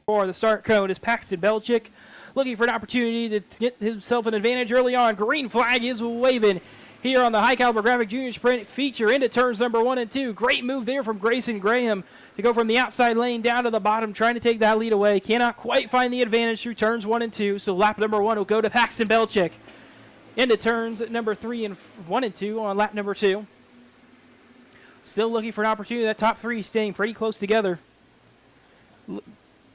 For the start cone is Paxton Belchick, looking for an opportunity to get himself an advantage early on. Green flag is waving here on the High Caliber Graphic Junior Sprint Feature into turns number 1 and 2. Great move there from Grayson Graham to go from the outside lane down to the bottom, trying to take that lead away. Cannot quite find the advantage through turns 1 and 2, so lap number 1 will go to Paxton Belchick. Into turns number 1 and 2 on lap number 2. Still looking for an opportunity. That top 3 staying pretty close together.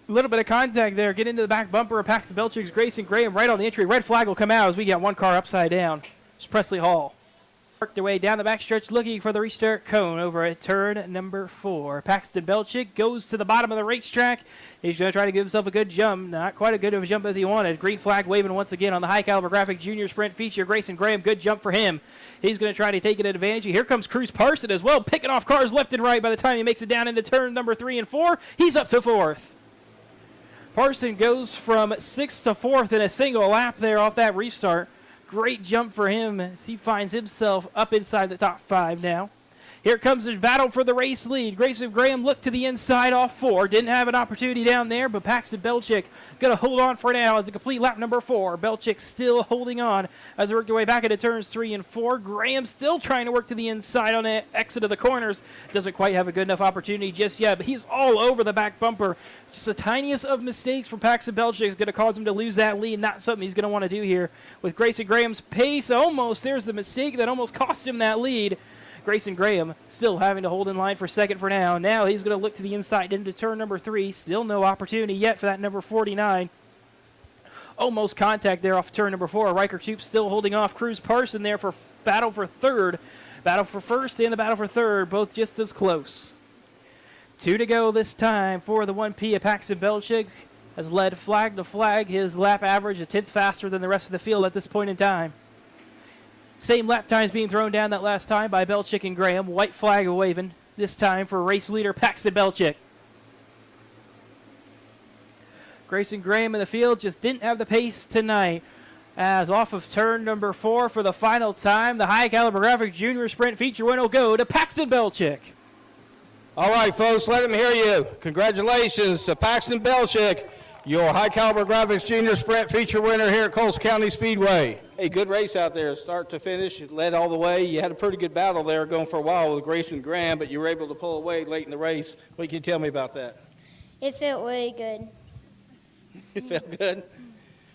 Little bit of contact there. Get into the back bumper of Paxton Belchick's Grayson Graham right on the entry. Red flag will come out as we get one car upside down. It's Presley Hall. Worked their way down the backstretch looking for the restart cone over at turn number 4. Paxton Belchick goes to the bottom of the racetrack. He's going to try to give himself a good jump. Not quite a good of a jump as he wanted. Green flag waving once again on the High Caliber Graphic Junior Sprint Feature. Grayson Graham, good jump for him. He's going to try to take an advantage. Here comes Cruz Parson as well, picking off cars left and right by the time he makes it down into turn number 3 and 4. He's up to 4th. Parson goes from 6th to 4th in a single lap there off that restart. Great jump for him as he finds himself up inside the top 5 now. Here comes his battle for the race lead. Grayson Graham looked to the inside off 4. Didn't have an opportunity down there, but Paxton Belchick going to hold on for now as a complete lap number 4. Belchick still holding on as they work their way back into turns 3 and 4. Graham still trying to work to the inside on the exit of the corners. Doesn't quite have a good enough opportunity just yet, but he's all over the back bumper. Just the tiniest of mistakes from Paxton Belchick is going to cause him to lose that lead. Not something he's going to want to do here. With Grayson Graham's pace, there's the mistake that almost cost him that lead. Grayson Graham still having to hold in line for second for now. Now he's going to look to the inside into turn number 3. Still no opportunity yet for that number 49. Almost contact there off turn number 4. Riker Troop still holding off Cruz Parson there for battle for third. Battle for first and the battle for third, both just as close. 2 to go this time for the 1P of Paxton Belchick. Has led flag to flag. His lap average a 10th faster than the rest of the field at this point in time. Same lap times being thrown down that last time by Belchick and Graham. White flag waving this time for race leader Paxton Belchick. Grayson Graham in the field just didn't have the pace tonight. As off of turn number 4 for the final time, the High Caliber Graphic Junior Sprint Feature win will go to Paxton Belchick. All right, folks, let them hear you. Congratulations to Paxton Belchick, your High Caliber Graphics Junior Sprint Feature winner here at Coles County Speedway. Hey, good race out there, start to finish. You led all the way. You had a pretty good battle there going for a while with Grayson Graham, but you were able to pull away late in the race. What can you tell me about that? It felt really good. It felt good?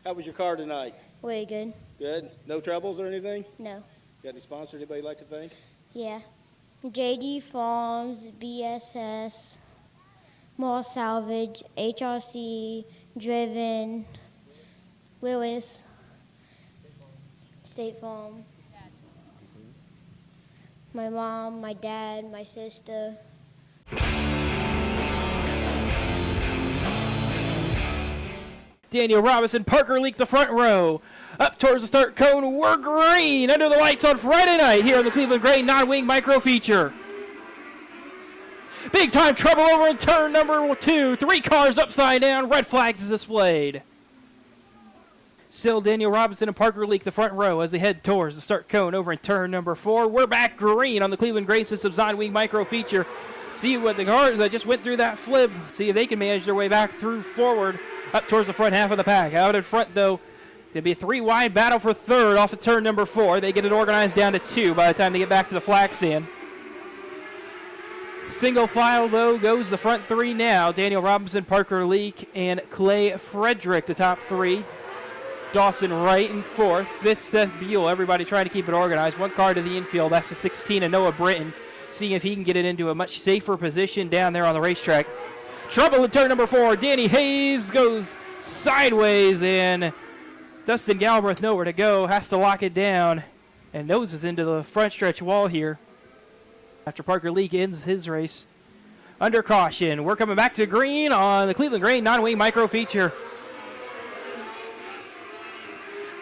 How was your car tonight? Really good. Good? No troubles or anything? No. Got any sponsors anybody like to thank? Yeah. JD Farms, BSS, Mall Salvage, HRC, Driven, Willis, State Farm, my mom, my dad, my sister. Daniel Robinson, Parker Leak, the front row. Up towards the start cone, we're green under the lights on Friday night here on the Cleveland Grain non-wing micro feature. Big time trouble over in turn number 2. 3 cars upside down, red flags is displayed. Still Daniel Robinson and Parker Leak, the front row, as they head towards the start cone over in turn number 4. We're back green on the Cleveland Grain Systems non-wing micro feature. See what the cars that just went through that flip, see if they can manage their way back through forward up towards the front half of the pack. Out in front, though, going to be a 3-wide battle for third off of turn number 4. They get it organized down to 2 by the time they get back to the flag stand. Single file, though, goes the front 3 now. Daniel Robinson, Parker Leak, and Clay Frederick, the top 3. Dawson Wright in 4th. 5th, Seth Buell. Everybody trying to keep it organized. 1 car to the infield. That's the 16 of Noah Britton. Seeing if he can get it into a much safer position down there on the racetrack. Trouble in turn number 4. Danny Hayes goes sideways, and Dustin Galbraith nowhere to go. Has to lock it down and noses into the front stretch wall here after Parker Leak ends his race. Under caution. We're coming back to green on the Cleveland Grain non-wing micro feature.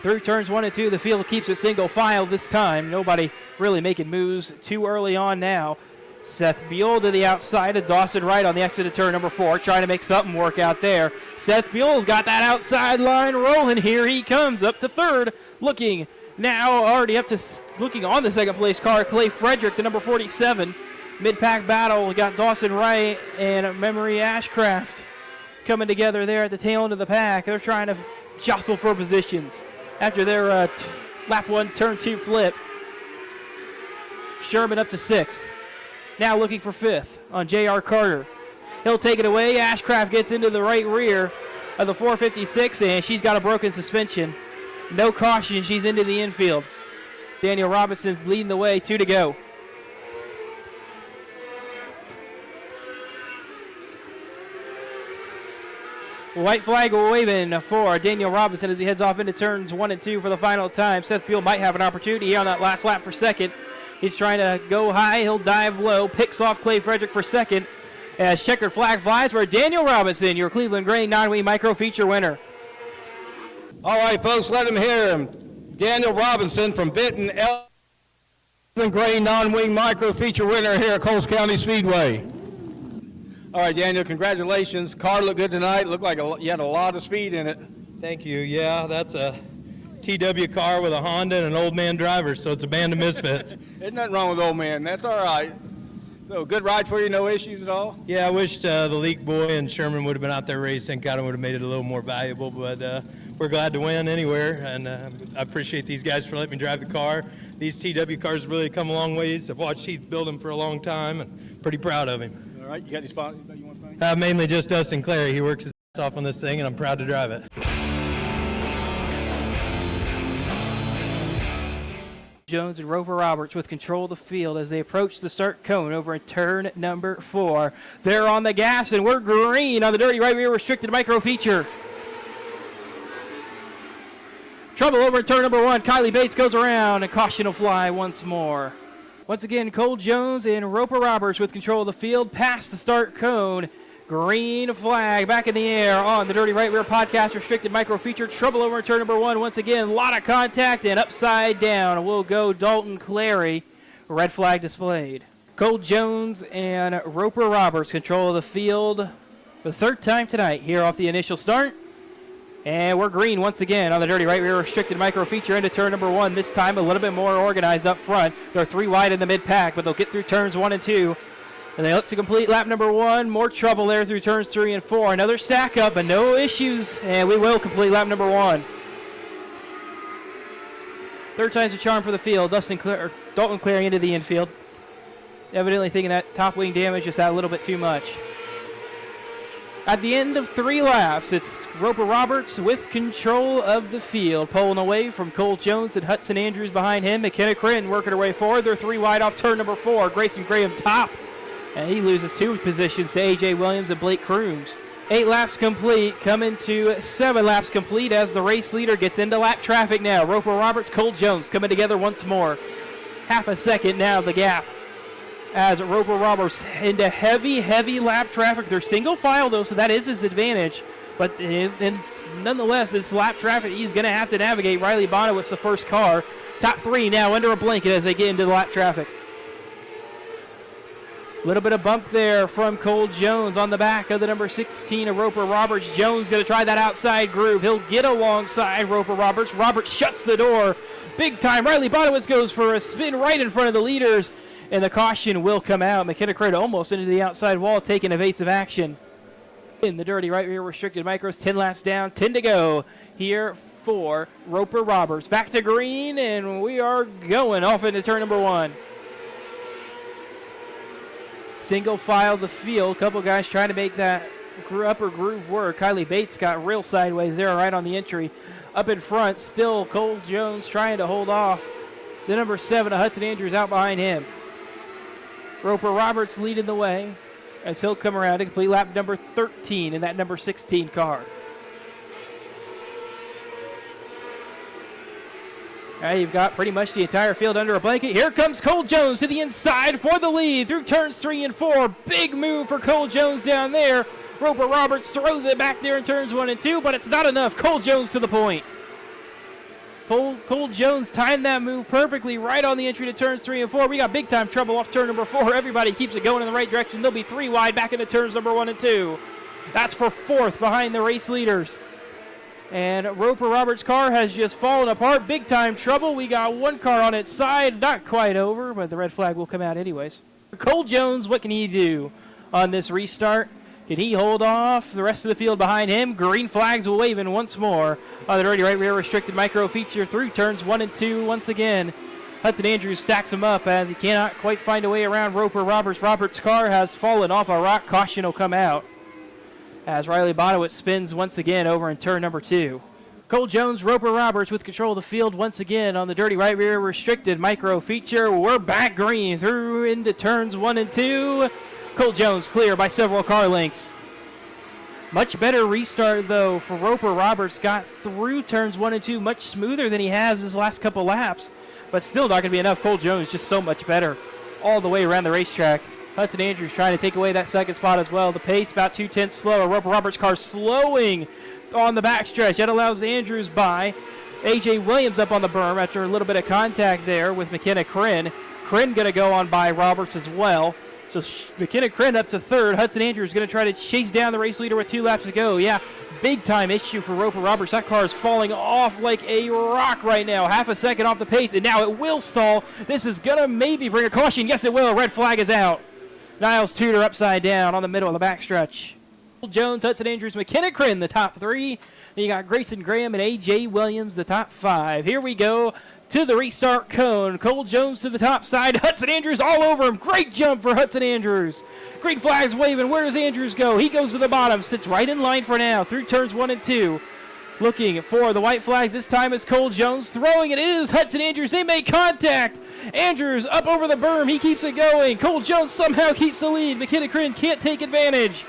Through turns 1 and 2, the field keeps it single file this time. Nobody really making moves too early on now. Seth Buell to the outside of Dawson Wright on the exit of turn number 4, trying to make something work out there. Seth Buell's got that outside line rolling. Here he comes up to 3rd, looking now already up to looking on the second place car. Clay Frederick, the number 47. Mid-pack battle, we got Dawson Wright and Memory Ashcraft coming together there at the tail end of the pack. They're trying to jostle for positions after their lap 1, turn 2 flip. Sherman up to 6th. Now looking for 5th on J.R. Carter. He'll take it away. Ashcraft gets into the right rear of the 456, and she's got a broken suspension. No caution. She's into the infield. Daniel Robinson's leading the way. 2 to go. White flag waving for Daniel Robinson as he heads off into turns 1 and 2 for the final time. Seth Beal might have an opportunity here on that last lap for second. He's trying to go high. He'll dive low. Picks off Clay Frederick for second. As checkered flag flies for Daniel Robinson, your Cleveland Grain non-wing micro feature winner. All right, folks, let him hear him. Daniel Robinson from Benton, Cleveland Grain non-wing micro feature winner here at Coles County Speedway. All right, Daniel, congratulations. Car looked good tonight. Looked like you had a lot of speed in it. Thank you. Yeah, that's a TW car with a Honda and an old man driver, so it's a band of misfits. There's nothing wrong with old man. That's all right. So good ride for you, no issues at all? Yeah, I wished the Leak Boy and Sherman would have been out there racing. Kind of would have made it a little more valuable, but we're glad to win anywhere, and I appreciate these guys for letting me drive the car. These TW cars really come a long ways. I've watched Heath build them for a long time, and pretty proud of him. All right, you got any spot you want to thank? Mainly just Dustin Clary. He works his ass off on this thing, and I'm proud to drive it. Jones and Rover Roberts with control of the field as they approach the start cone over in turn number 4. They're on the gas, and we're green on the dirty right rear restricted micro feature. Trouble over in turn number 1. Kylie Bates goes around, and caution will fly once more. Once again, Cole Jones and Roper Roberts with control of the field past the start cone. Green flag back in the air on the Dirty Right Rear Podcast Restricted Micro Feature. Trouble over in turn number 1. Once again, a lot of contact and upside down will go Dalton Clary. Red flag displayed. Cole Jones and Roper Roberts control of the field for the 3rd time tonight here off the initial start. And we're green once again on the Dirty Right Rear Restricted Micro Feature into turn number 1. This time a little bit more organized up front. They're 3 wide in the mid-pack, but they'll get through turns 1 and 2. And they look to complete lap number 1. More trouble there through turns 3 and 4. Another stack up, but no issues. And we will complete lap number 1. 3rd time's a charm for the field. Dalton Clary into the infield. Evidently thinking that top wing damage is that little bit too much. At the end of 3 laps, it's Roper Roberts with control of the field, pulling away from Cole Jones and Hudson Andrews behind him. McKenna Crin working her way forward. They're 3 wide off turn number 4. Grayson Graham top. And he loses 2 positions to A.J. Williams and Blake Crooms. 8 laps complete, coming to 7 laps complete as the race leader gets into lap traffic now. Roper Roberts, Cole Jones coming together once more. Half a second now the gap as Roper Roberts into heavy lap traffic. They're single file though, so that is his advantage. But nonetheless, it's lap traffic he's going to have to navigate. Riley Bonowitz, the first car. Top 3 now under a blanket as they get into the lap traffic. A little bit of bump there from Cole Jones on the back of the number 16 of Roper Roberts. Jones going to try that outside groove. He'll get alongside Roper Roberts. Roberts shuts the door. Big time. Riley Bonowitz goes for a spin right in front of the leaders, and the caution will come out. McKenna Crin almost into the outside wall, taking evasive action. In the Dirty Right Rear Restricted Micros, 10 laps down, 10 to go here for Roper Roberts. Back to green, and we are going off into turn number 1. Single file the field. Couple guys trying to make that upper groove work. Kylie Bates got real sideways there right on the entry. Up in front, still Cole Jones trying to hold off the number 7 of Hudson Andrews out behind him. Roper Roberts leading the way as he'll come around to complete lap number 13 in that number 16 car. You've got pretty much the entire field under a blanket. Here comes Cole Jones to the inside for the lead through turns 3 and 4. Big move for Cole Jones down there. Roper Roberts throws it back there in turns 1 and 2, but it's not enough. Cole Jones to the point. Cole Jones timed that move perfectly right on the entry to turns 3 and 4. We got big time trouble off turn number 4. Everybody keeps it going in the right direction. They'll be 3 wide back into turns number 1 and 2. That's for 4th behind the race leaders. And Roper Roberts' car has just fallen apart. Big time trouble. We got 1 car on its side. Not quite over, but the red flag will come out anyways. Cole Jones, what can he do on this restart? Can he hold off the rest of the field behind him? Green flags waving once more on the dirty right rear restricted micro feature through turns 1 and 2 once again. Hudson Andrews stacks him up as he cannot quite find a way around Roper Roberts. Roberts' car has fallen off a rock. Caution will come out as Riley Bonowitz spins once again over in turn number 2. Cole Jones, Roper Roberts with control of the field once again on the dirty right rear restricted micro feature. We're back green through into turns 1 and 2. Cole Jones clear by several car lengths. Much better restart, though, for Roper Roberts. Got through turns 1 and 2 much smoother than he has his last couple laps, but still not going to be enough. Cole Jones just so much better all the way around the racetrack. Hudson Andrews trying to take away that second spot as well. The pace about 2/10 slower. Roper Roberts' car slowing on the backstretch. That allows Andrews by. A.J. Williams up on the berm after a little bit of contact there with McKenna Kryn. Kryn going to go on by Roberts as well. So McKenna Kryn up to third. Hudson Andrews going to try to chase down the race leader with 2 laps to go. Yeah, big time issue for Roper Roberts. That car is falling off like a rock right now. Half a second off the pace, and now it will stall. This is going to maybe bring a caution. Yes, it will. Red flag is out. Niles Tudor upside down on the middle of the backstretch. Jones, Hudson Andrews, McKenna Kryn, the top 3. Then you got Grayson Graham and A.J. Williams, the top 5. Here we go to the restart cone. Cole Jones to the top side. Hudson Andrews all over him. Great jump for Hudson Andrews. Green flags waving. Where does Andrews go? He goes to the bottom. Sits right in line for now through turns 1 and 2. Looking for the white flag. This time it's Cole Jones throwing. It is Hudson Andrews. They make contact. Andrews up over the berm. He keeps it going. Cole Jones somehow keeps the lead. McKenna Kryn can't take advantage.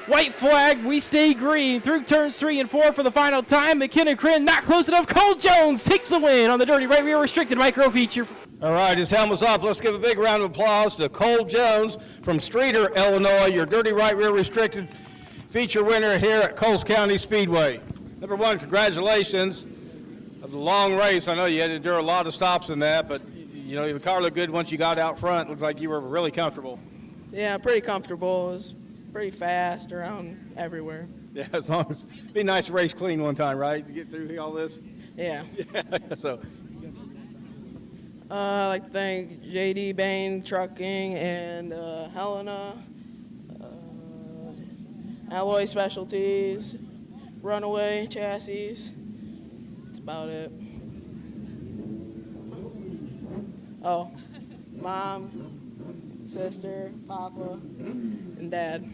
White flag, we stay green through turns 3 and 4 for the final time. McKenna Kryn not close enough. Cole Jones takes the win on the dirty right rear restricted micro feature. All right, his helmet's off. Let's give a big round of applause to Cole Jones from Streator, Illinois, your dirty right rear restricted feature winner here at Coles County Speedway. Number 1, congratulations. It was a long race. I know you had to endure a lot of stops in that, but you know the car looked good once you got out front. Looked like you were really comfortable. Yeah, pretty comfortable. It was pretty fast around everywhere. Yeah, as long as it'd be nice to race clean one time, right? To get through all this. Yeah. Yeah. So. I'd like to thank J.D. Bain Trucking and Helena, Alloy Specialties, Runaway Chassis. That's about it. Oh, Mom, sister, Papa, and Dad.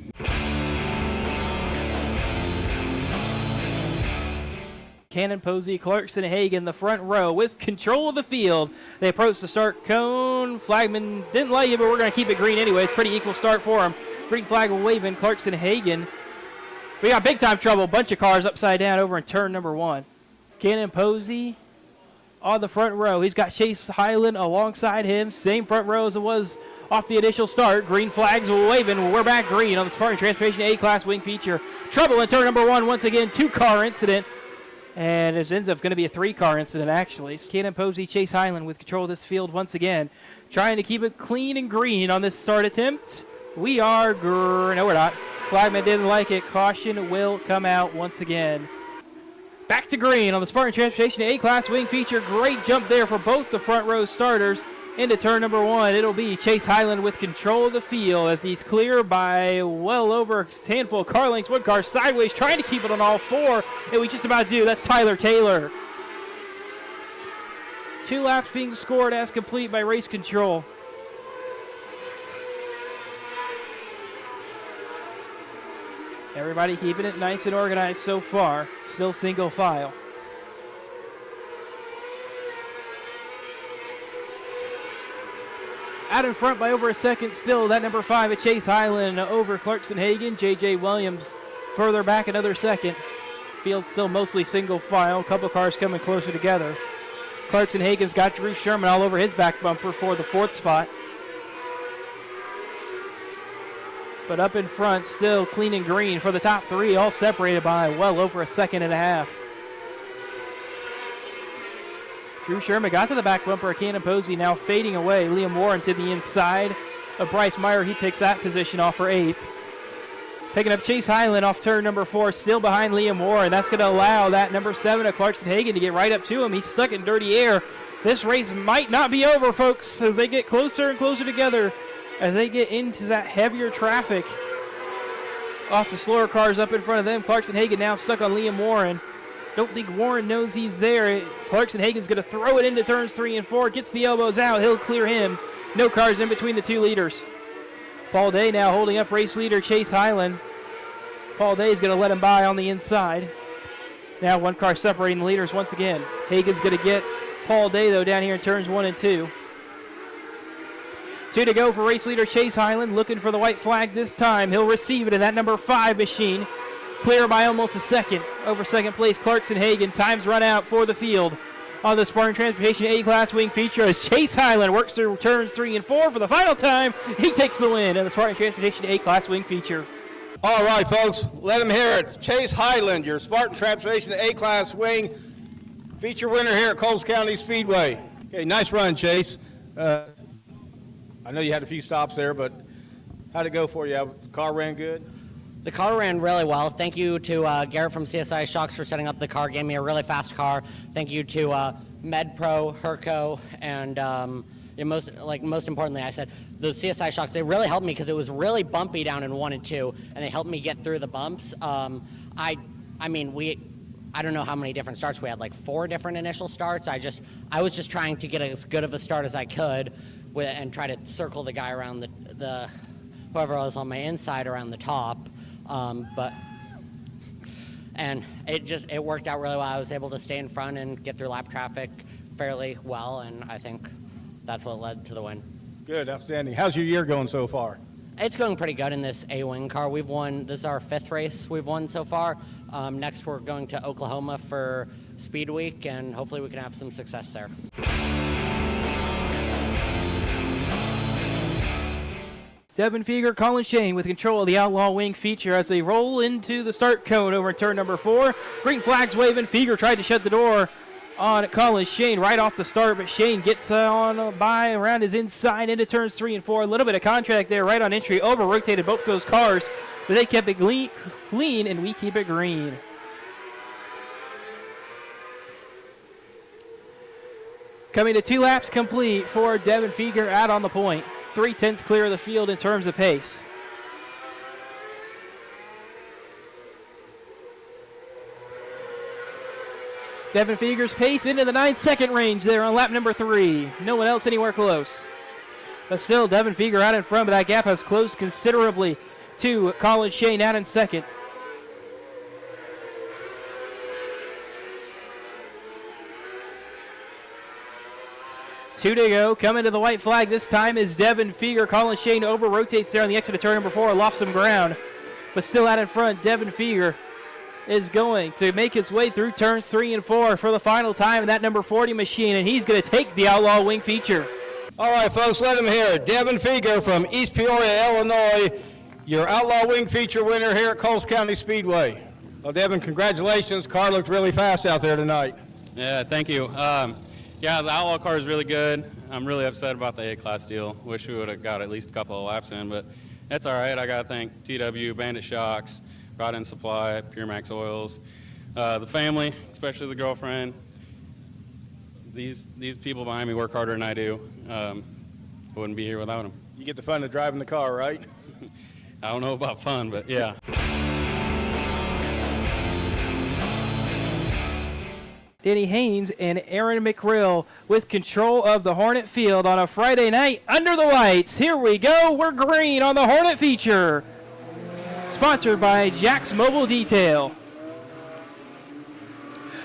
Cannon, Posey, Clarkson, Hagan, the front row with control of the field. They approach the start cone. Flagman didn't like it, but we're going to keep it green anyway. Pretty equal start for him. Green flag waving. Clarkson, Hagan. We got big time trouble. Bunch of cars upside down over in turn number 1. Cannon, Posey on the front row. He's got Chase Highland alongside him. Same front row as it was off the initial start. Green flags waving. We're back green on the Spartan Transportation A-Class Wing Feature. Trouble in turn number 1 once again. 2-car incident. And it ends up going to be a 3-car incident, actually. Cannon, Posey, Chase Highland with control of this field once again. Trying to keep it clean and green on this start attempt. We are no, we're not. Flagman didn't like it. Caution will come out once again. Back to green on the Spartan Transportation A-Class Wing Feature. Great jump there for both the front row starters. Into turn number 1, it'll be Chase Highland with control of the field as he's clear by well over a handful of car lengths. One car sideways, trying to keep it on all 4, and we just about do. That's Tyler Taylor. 2 laps being scored as complete by race control. Everybody keeping it nice and organized so far. Still single file. Out in front by over a second still, that number 5 at Chase Highland over Clarkson Hagan. J.J. Williams further back another second. Field still mostly single file. A couple cars coming closer together. Clarkson Hagan's got Drew Sherman all over his back bumper for the 4th spot. But up in front, still clean and green for the top 3, all separated by well over a second and a half. Drew Sherman got to the back bumper of Cannon Posey, now fading away. Liam Warren to the inside of Bryce Meyer. He picks that position off for 8th. Picking up Chase Highland off turn number 4, still behind Liam Warren. That's going to allow that number 7 of Clarkson Hagan to get right up to him. He's stuck in dirty air. This race might not be over, folks, as they get closer and closer together, as they get into that heavier traffic off the slower cars up in front of them. Clarkson Hagen now stuck on Liam Warren. Don't think Warren knows he's there. Clarkson Hagen's going to throw it into turns 3 and 4. Gets the elbows out. He'll clear him. No cars in between the two leaders. Paul Day now holding up race leader Chase Highland. Paul Day is going to let him by on the inside. Now one car separating the leaders once again. Hagen's going to get Paul Day, though, down here in turns 1 and 2. 2 to go for race leader Chase Highland, looking for the white flag this time. He'll receive it in that number 5 machine. Clear by almost a second over second place Clarkson Hagen. Times run out for the field on the Spartan Transportation A-Class Wing Feature as Chase Highland works through turns 3 and 4 for the final time. He takes the win in the Spartan Transportation A-Class Wing Feature. All right, folks, let them hear it. Chase Highland, your Spartan Transportation A-Class Wing Feature winner here at Coles County Speedway. Okay, nice run, Chase. I know you had a few stops there, but how'd it go for you? The car ran good? The car ran really well. Thank you to Garrett from CSI Shocks for setting up the car, gave me a really fast car. Thank you to MedPro, Herco, and most importantly, I said the CSI Shocks. They really helped me because it was really bumpy down in 1 and 2, and they helped me get through the bumps. I don't know how many different starts we had, like 4 different initial starts. I was just trying to get as good of a start as I could and try to circle the guy around the whoever was on my inside around the top. And it worked out really well. I was able to stay in front and get through lap traffic fairly well, and I think that's what led to the win. Good, outstanding. How's your year going so far? It's going pretty good in this A-Wing car. We've won, this is our 5th race we've won so far. Next we're going to Oklahoma for Speed Week, and hopefully we can have some success there. Devin Feger, Colin Shane with control of the Outlaw Wing Feature as they roll into the start cone over in turn number 4. Green flags waving. Feger tried to shut the door on Colin Shane right off the start, but Shane gets on by around his inside into turns 3 and 4. A little bit of contact there right on entry. Over-rotated both those cars, but they kept it clean, and we keep it green. Coming to 2 laps complete for Devin Feger out on the point. 3/10 clear of the field in terms of pace. Devin Feger's pace into the 9-second range there on lap number 3. No one else anywhere close. But still, Devin Feger out in front, but that gap has closed considerably to Colin Shane out in second. Two to go. Coming to the white flag this time is Devin Feger. Colin Shane over-rotates there on the exit of turn number 4, lost some ground. But still out in front, Devin Feger is going to make his way through turns 3 and 4 for the final time in that number 40 machine, and he's going to take the Outlaw Wing Feature. All right, folks, let him hear it. Devin Feger from East Peoria, Illinois, your Outlaw Wing Feature winner here at Coles County Speedway. Well, Devin, congratulations. Car looked really fast out there tonight. Yeah, thank you. Yeah, the Outlaw car is really good. I'm really upset about the A-Class deal. Wish we would have got at least a couple of laps in, but that's all right. I got to thank TW, Bandit Shocks, Rod and Supply, Pure Max Oils, the family, especially the girlfriend. These people behind me work harder than I do. I wouldn't be here without them. You get the fun of driving the car, right? I don't know about fun, but yeah. Danny Haynes and Aaron McRill with control of the Hornet field on a Friday night under the lights. Here we go. We're green on the Hornet Feature. Sponsored by Jack's Mobile Detail.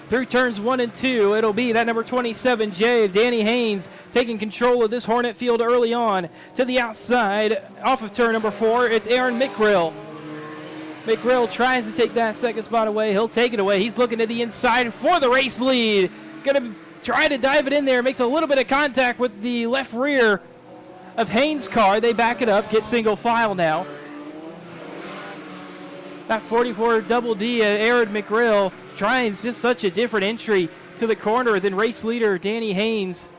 Through turns 1 and 2, it'll be that number 27, Jay, Danny Haynes, taking control of this Hornet field early on. To the outside, off of turn number 4, it's Aaron McRill. McGrill tries to take that second spot away. He'll take it away. He's looking to the inside for the race lead. Going to try to dive it in there. Makes a little bit of contact with the left rear of Haynes' car. They back it up, get single file now. That 44 Double D, Aaron McGrill, trying just such a different entry to the corner than race leader Danny Haynes.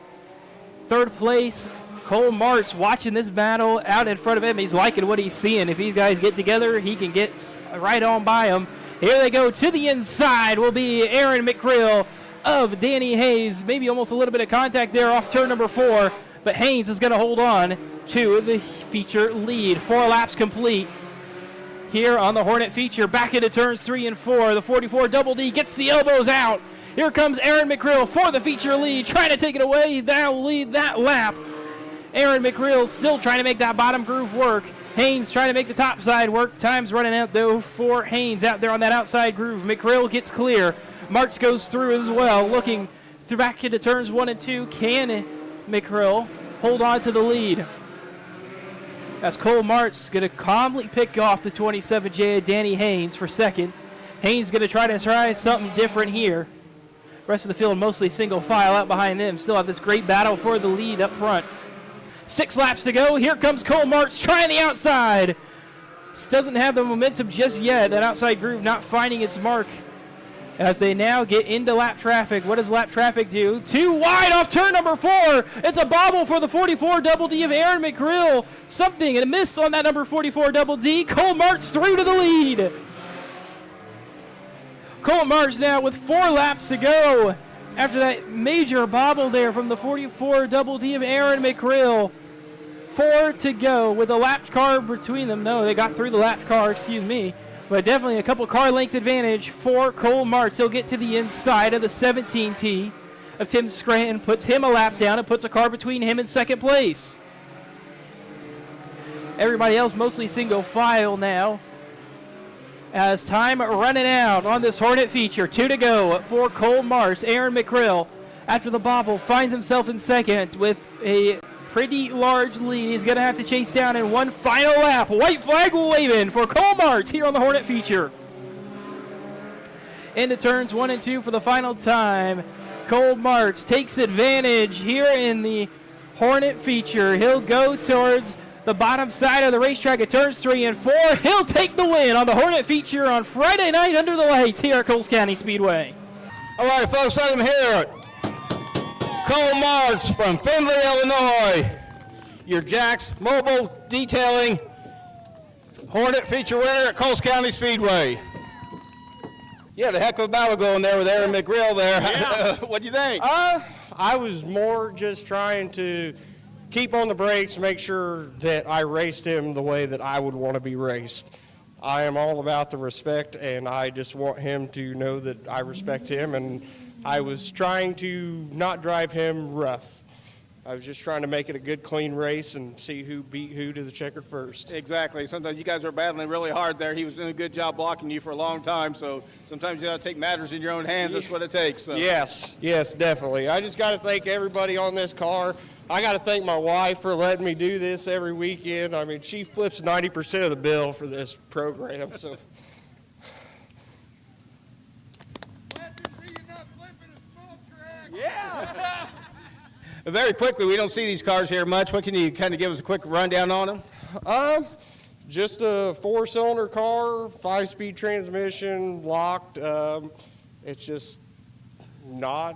Third place, Cole Martz watching this battle out in front of him. He's liking what he's seeing. If these guys get together, he can get right on by them. Here they go to the inside will be Aaron McGrill of Danny Haynes. Maybe almost a little bit of contact there off turn number 4, but Haynes is going to hold on to the feature lead. 4 laps complete. here on the Hornet Feature. Back into turns 3 and 4. The 44 Double D gets the elbows out. Here comes Aaron McGrill for the feature lead, trying to take it away. That'll lead that lap. Aaron McGrill still trying to make that bottom groove work. Haynes trying to make the top side work. Time's running out, though, for Haynes out there on that outside groove. McGrill gets clear. Martz goes through as well, looking back into turns 1 and 2. Can McGrill hold on to the lead? As Cole Martz going to calmly pick off the 27J of Danny Haynes for second. Haynes going to try something different here. Rest of the field mostly single file out behind them. Still have this great battle for the lead up front. 6 laps to go. Here comes Cole Martz trying the outside. Doesn't have the momentum just yet. That outside groove not finding its mark as they now get into lap traffic. What does lap traffic do? Too wide off turn number 4. It's a bobble for the 44 Double D of Aaron McGrill. Something and a miss on that number 44 Double D. Cole Martz through to the lead. Cole Martz now with 4 laps to go after that major bobble there from the 44 Double D of Aaron McGrill. 4 to go with a lap car between them. No, they got through the lap car, excuse me. But definitely a couple car length advantage for Cole Martz. He'll get to the inside of the 17T of Tim Scranton, puts him a lap down and puts a car between him and second place. Everybody else mostly single file now. As time running out on this Hornet Feature. 2 to go for Cole Martz. Aaron McGrill, after the bobble, finds himself in second with a pretty large lead. He's going to have to chase down in one final lap. White flag waving for Cole Martz here on the Hornet Feature. Into turns 1 and 2 for the final time. Cole Martz takes advantage here in the Hornet Feature. He'll go towards the bottom side of the racetrack at turns 3 and 4. He'll take the win on the Hornet Feature on Friday night under the lights here at Coles County Speedway. All right, folks, let them hear it. Cole Martz from Findlay, Illinois, your Jack's Mobile Detailing Hornet Feature winner at Coles County Speedway. You had a heck of a battle going there with Aaron McGrill there. Yeah. What do you think? I was more just trying to keep on the brakes, make sure that I raced him the way that I would want to be raced. I am all about the respect, and I just want him to know that I respect him, and I was trying to not drive him rough. I was just trying to make it a good, clean race and see who beat who to the checkered first. Exactly. Sometimes you guys are battling really hard there. He was doing a good job blocking you for a long time, so sometimes you got to take matters in your own hands. That's what it takes. So. Yes, definitely. I just got to thank everybody on this car. I got to thank my wife for letting me do this every weekend. I mean, she flips 90% of the bill for this program. So. Yeah. Very quickly, we don't see these cars here much. What can you kind of give us a quick rundown on them? Just a 4-cylinder car, 5-speed transmission, locked. It's just not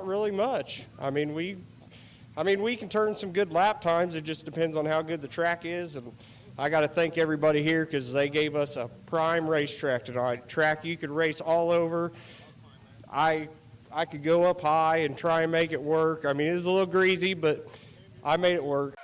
really much. I mean, we can turn some good lap times. It just depends on how good the track is. And I got to thank everybody here because they gave us a prime racetrack tonight. Track you could race all over. I could go up high and try and make it work. I mean, it was a little greasy, but I made it work.